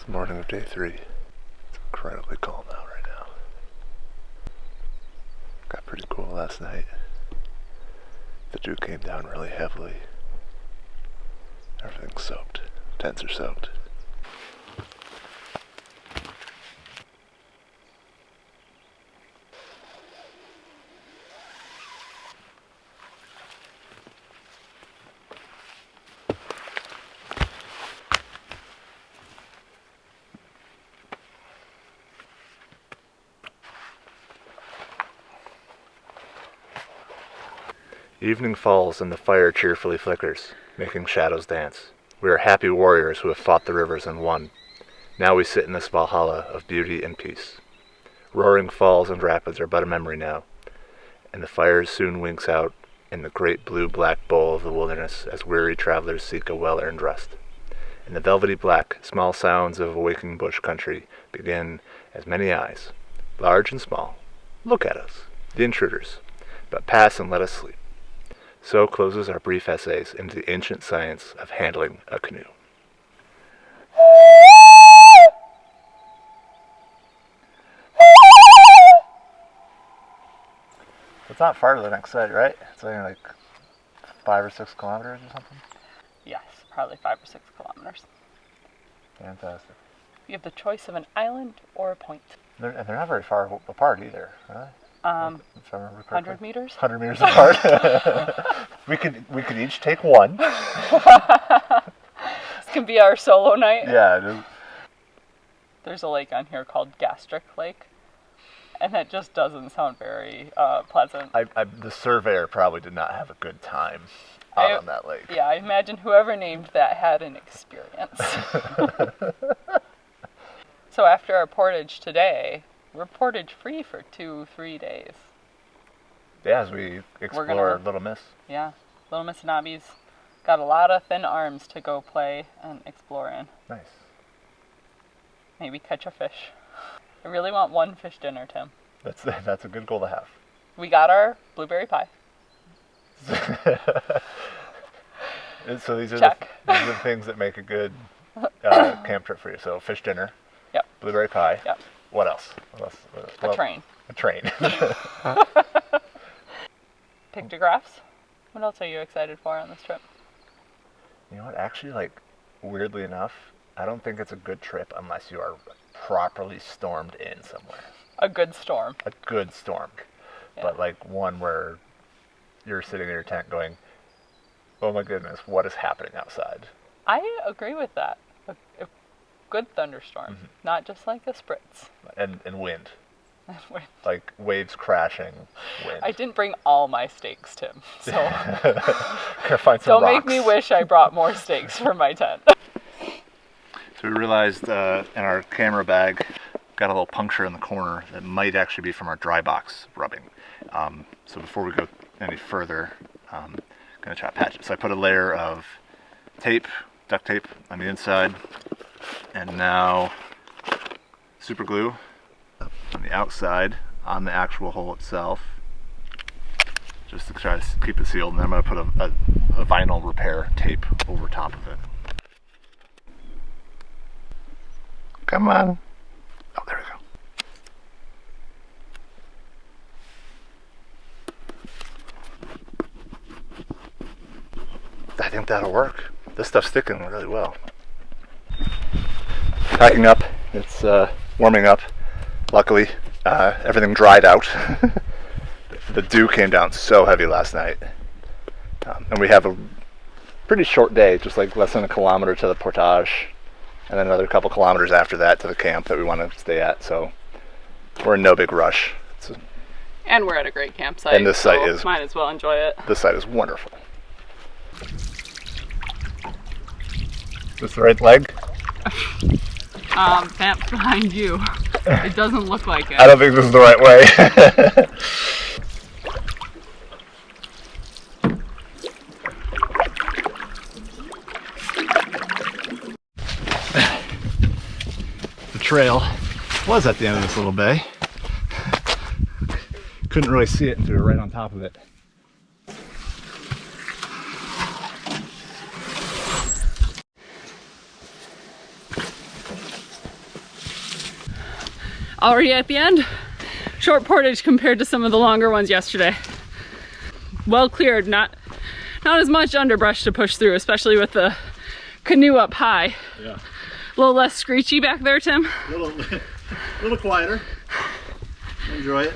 the morning of day 3. It's incredibly calm out right now. Got pretty cool last night. The dew came down really heavily. Everything's soaked. Tents are soaked. Evening falls and the fire cheerfully flickers, making shadows dance. We are happy warriors who have fought the rivers and won. Now we sit in this Valhalla of beauty and peace. Roaring falls and rapids are but a memory now, and the fire soon winks out in the great blue-black bowl of the wilderness as weary travelers seek a well-earned rest. In the velvety black, small sounds of awakening bush country begin as many eyes, large and small, look at us, the intruders, but pass and let us sleep. So closes our brief essays into the ancient science of handling a canoe. It's not far to the next site, right? It's only like 5 or 6 kilometers or something? Yes, probably 5 or 6 kilometers. Fantastic. You have the choice of an island or a point. They're not very far apart either, are they? If I remember correctly. 100 meters? 100 meters apart. we could each take one. This can be our solo night. Yeah, it is. There's a lake on here called Gastric Lake, and that just doesn't sound very pleasant. The surveyor probably did not have a good time out on that lake. Yeah, I imagine whoever named that had an experience. So after our portage today, we're portage free for 2-3 days. Yeah, as we explore Little Miss. Yeah, Little Missinaibi's got a lot of thin arms to go play and explore in. Nice. Maybe catch a fish. I really want one fish dinner, Tim. That's a good goal to have. We got our blueberry pie. So these are Check. the things that make a good camp trip for you. So fish dinner. Yep. Blueberry pie. Yep. What else? A train. A train. Pictographs. What else are you excited for on this trip? You know what? Actually, weirdly enough, I don't think it's a good trip unless you are properly stormed in somewhere. A good storm. A good storm. Yeah. But one where you're sitting in your tent going, oh my goodness, what is happening outside? I agree with that. A good thunderstorm, not just like a spritz. And wind. And wind. Like waves crashing, wind. I didn't bring all my steaks, Tim. So Gotta find some don't rocks. make me wish I brought more steaks for my tent. So we realized in our camera bag, got a little puncture in the corner that might actually be from our dry box rubbing. So before we go any further, I'm going to try to patch it. So I put a layer of duct tape on the inside, and now super glue on the outside on the actual hole itself, just to try to keep it sealed. And then I'm going to put a vinyl repair tape over top of it. Come on. Oh, there we go. I think that'll work. This stuff's sticking really well. Packing up. It's warming up. Luckily, everything dried out. The dew came down so heavy last night. And we have a pretty short day, just less than a kilometer to the portage, and then another couple kilometers after that to the camp that we want to stay at. So we're in no big rush. And we're at a great campsite. And this site is, might as well enjoy it. This site is wonderful. Is this the right leg? Vamp's behind you. It doesn't look like it. I don't think this is the right way. The trail was at the end of this little bay. Couldn't really see it until we were right on top of it. already at the end. Short portage compared to some of the longer ones yesterday. Well cleared, not as much underbrush to push through, especially with the canoe up high. Yeah. A little less screechy back there, Tim. A little quieter. Enjoy it.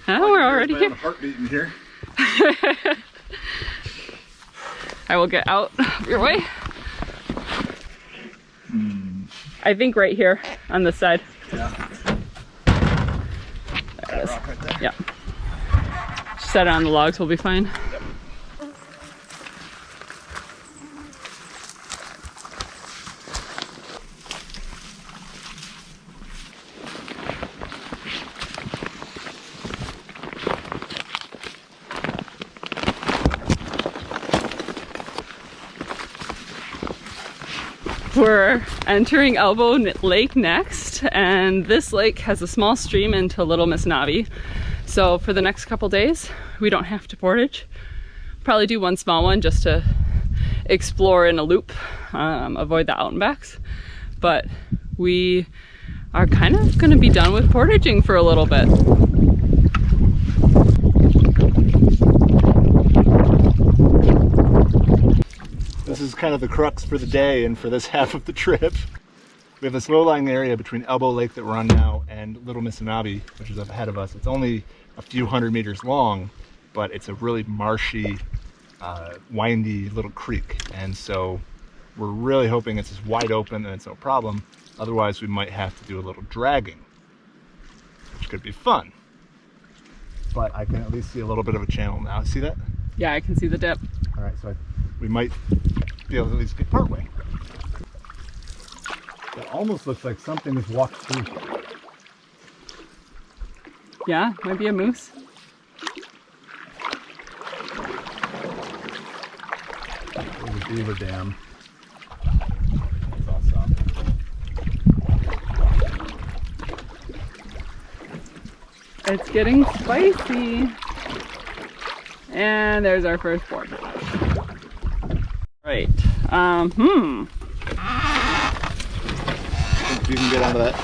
Oh, we're already here. Heartbeat in here. I will get out your way. I think right here on this side. Yeah. There it is. Rock right there. Yeah. Set it on the logs, we'll be fine. Yep. We're entering Elbow Lake next, and this lake has a small stream into Little Missinaibi. So for the next couple days, we don't have to portage. Probably do one small one just to explore in a loop, avoid the out and backs. But we are kind of going to be done with portaging for a little bit. This is kind of the crux for the day and for this half of the trip. We have this low-lying area between Elbow Lake that we're on now and Little Missinaibi, which is up ahead of us. It's only a few hundred meters long, but it's a really marshy, windy little creek. And so we're really hoping it's just wide open and it's no problem. Otherwise, we might have to do a little dragging, which could be fun. But I can at least see a little bit of a channel now. See that? Yeah, I can see the dip. All right, so we might be able to at least get part way. It almost looks like something has walked through. Yeah, might be a moose. There's a beaver dam. That's awesome. It's getting spicy. And there's our first board. Right. You can get onto that.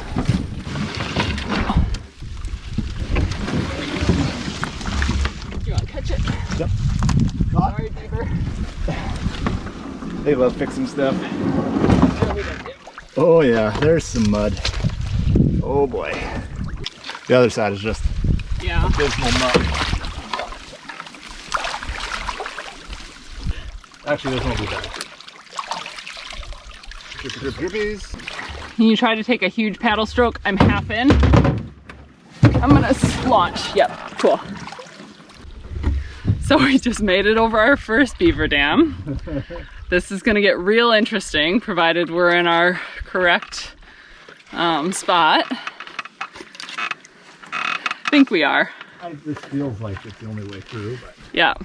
Do you want to catch it? Yep. Sorry, beaver. They love fixing stuff. Oh yeah, there's some mud. Oh boy. The other side is just abysmal mud. Actually, this won't be bad. Drippies. Can you try to take a huge paddle stroke? I'm half in. I'm gonna launch. Yep, cool. So we just made it over our first beaver dam. This is gonna get real interesting, provided we're in our correct spot. I think we are. This feels like it's the only way through, but... Yeah.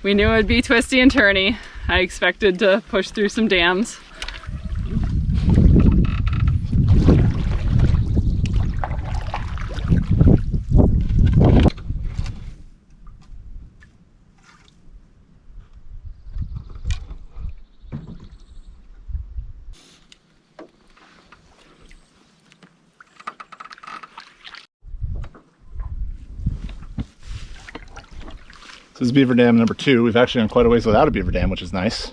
We knew it would be twisty and turny. I expected to push through some dams. This is beaver dam number 2. We've actually gone quite a ways without a beaver dam, which is nice.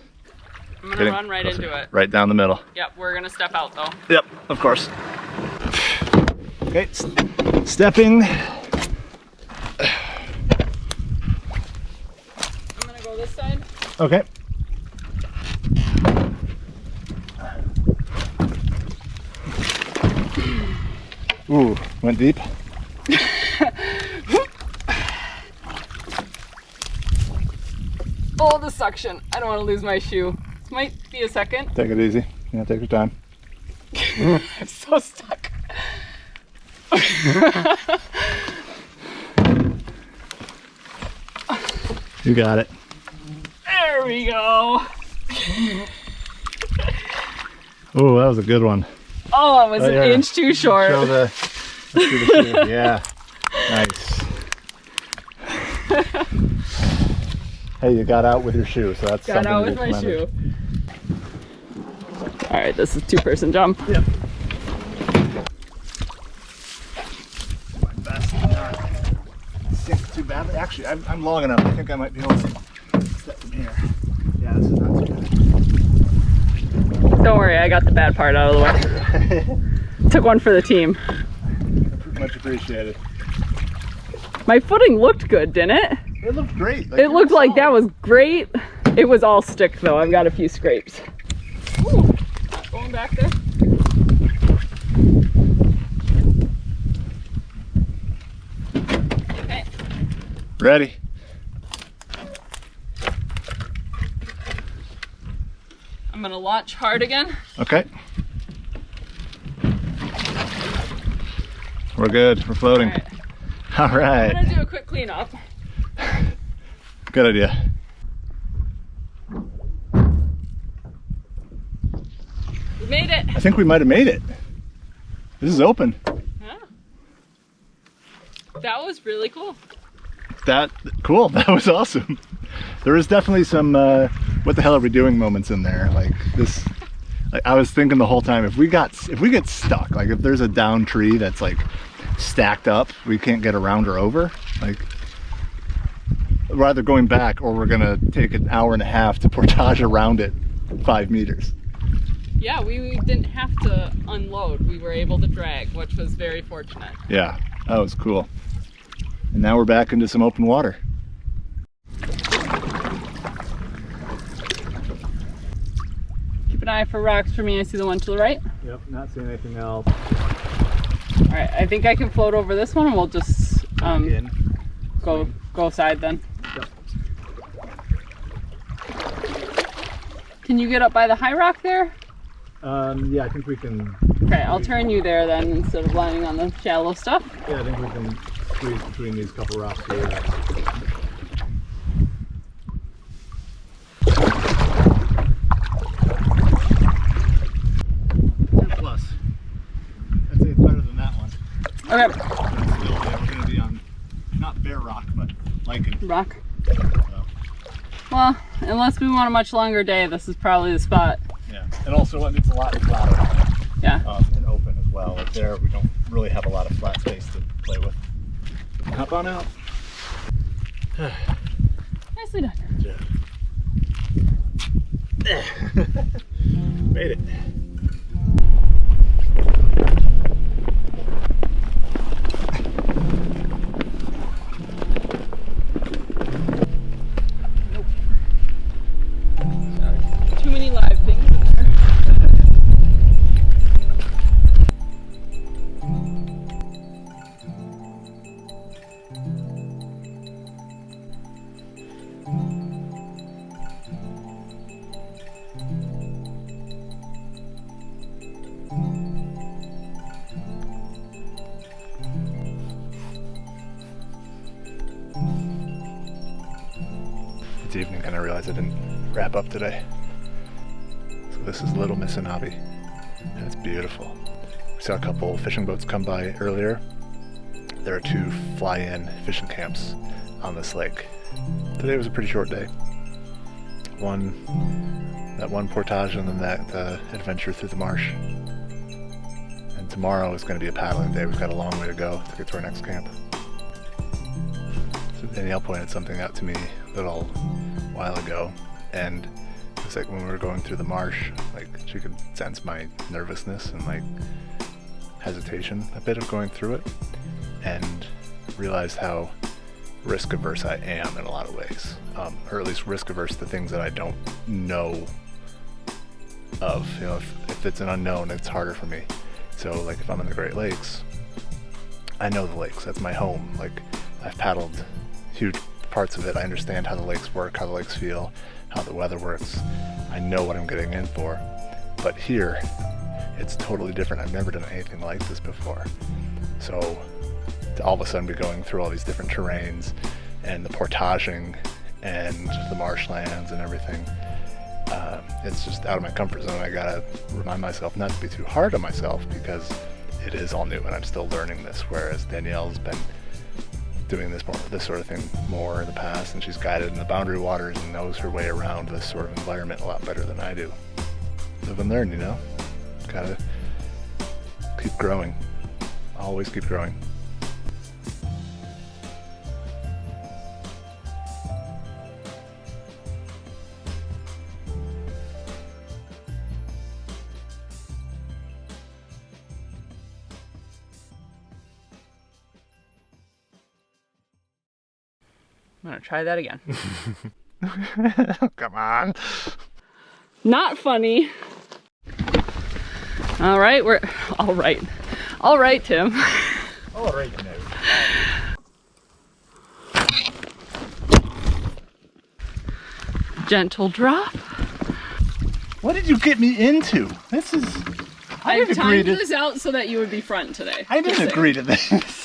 I'm gonna run right into it. Right down the middle. Yep, we're gonna step out though. Yep, of course. Okay, stepping. I'm gonna go this side. Okay. Ooh, went deep. Oh, the suction. I don't want to lose my shoe. This might be a second. Take it easy. Yeah, take your time. I'm so stuck. You got it. There we go. Oh, that was a good one. Oh, it was an inch too short. Show the, let's do the shoe. Yeah, nice. Hey, you got out with your shoe, so that's got something out to with be my commended. shoe. All right, this is 2-person jump. Yep. Actually, I'm long enough. I think I might be able to step from here. Yeah, this is not too bad. Don't worry, I got the bad part out of the way. Took one for the team. Much appreciated. My footing looked good, didn't it? It looked great. It looked like that was great. It was all stick though. I've got a few scrapes. Ooh, not going back there. Okay. Ready. I'm gonna launch hard again. Okay. We're good. We're floating. All right. I'm gonna do a quick cleanup. Good idea. We made it. I think we might have made it. This is open. Yeah. That was really cool. Cool. That was awesome. There was definitely some what the hell are we doing moments in there. Like this, like I was thinking the whole time, if we get stuck, like if there's a down tree that's like stacked up, we can't get around or over, like we're either going back or we're gonna take an hour and a half to portage around it 5 meters. Yeah, we didn't have to unload. We were able to drag, which was very fortunate. Yeah, that was cool. And now we're back into some open water. Keep an eye for rocks for me. I see the one to the right. Yep, not seeing anything else. All right, I think I can float over this one and we'll just go side then. Yep. Can you get up by the high rock there? Yeah, I think we can. Okay, I'll turn you there then instead of landing on the shallow stuff. Yeah, I think we can squeeze between these couple rocks here. Plus, I'd say it's better than that one. Okay. But still, yeah, we're going to be on not bare rock, but lichen. Rock. So, Well, unless we want a much longer day, this is probably the spot. yeah, and also it's a lot flatter. Yeah. And open as well. Like there, we don't really have a lot of flat space to play with. Hop on out. Nicely done. Yeah. Made it. Too many live things in there. It's evening and I realized I didn't wrap up today. So this is Little Missinaibi and it's beautiful. We saw a couple fishing boats come by earlier. There are 2 fly-in fishing camps on this lake. Today was a pretty short day. That one portage and then that adventure through the marsh. And tomorrow is going to be a paddling day. We've got a long way to go to get to our next camp. So Danielle pointed something out to me a little while ago, and it was like when we were going through the marsh, like she could sense my nervousness and like hesitation a bit of going through it, and realized how risk averse I am in a lot of ways, or at least risk averse to things that I don't know of. You know, if it's an unknown, it's harder for me. So like if I'm in the Great Lakes, I know the lakes, that's my home. Like I've paddled huge parts of it. I understand how the lakes work, how the lakes feel, how the weather works. I know what I'm getting in for. But here, it's totally different. I've never done anything like this before. So to all of a sudden be going through all these different terrains and the portaging and the marshlands and everything, it's just out of my comfort zone. I gotta remind myself not to be too hard on myself because it is all new and I'm still learning this, whereas Danielle's been doing this sort of thing more in the past, and she's guided in the boundary waters and knows her way around this sort of environment a lot better than I do. Live and learn, you know? Gotta keep growing. Always keep growing. I'm gonna try that again. Come on. Not funny. All right, we're all right. All right, Tim. All right, Canoe. Gentle drop. What did you get me into? This is... I've timed this out so that you would be front today. I didn't agree to this.